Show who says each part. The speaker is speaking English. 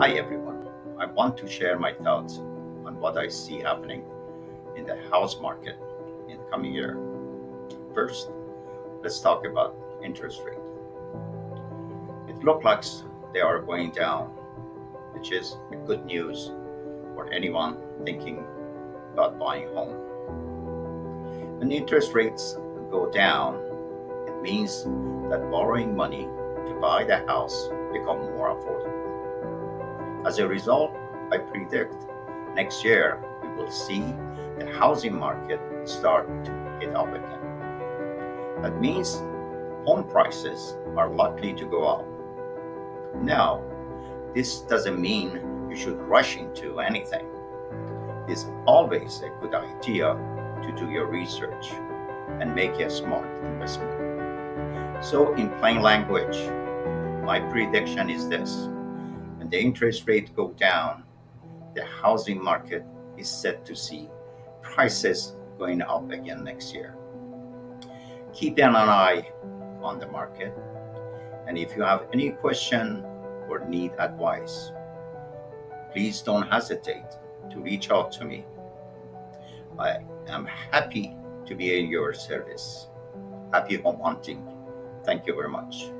Speaker 1: Hi everyone. I want to share my thoughts on what I see happening in the house market in the coming year. First, let's talk about interest rate. It looks like they are going down, which is good news for anyone thinking about buying home. When interest rates go down, it means that borrowing money to buy the house become more affordable. As a result, I predict next year we will see the housing market start to hit up again. That means home prices are likely to go up. Now, this doesn't mean you should rush into anything. It's always a good idea to do your research and make a smart investment. So, in plain language, my prediction is this: when the interest rate go down, the housing market is set to see prices going up again next year. Keep an eye on the market, and if you have any question or need advice, please don't hesitate to reach out to me. I am happy to be in your service. Happy home hunting. Thank you very much.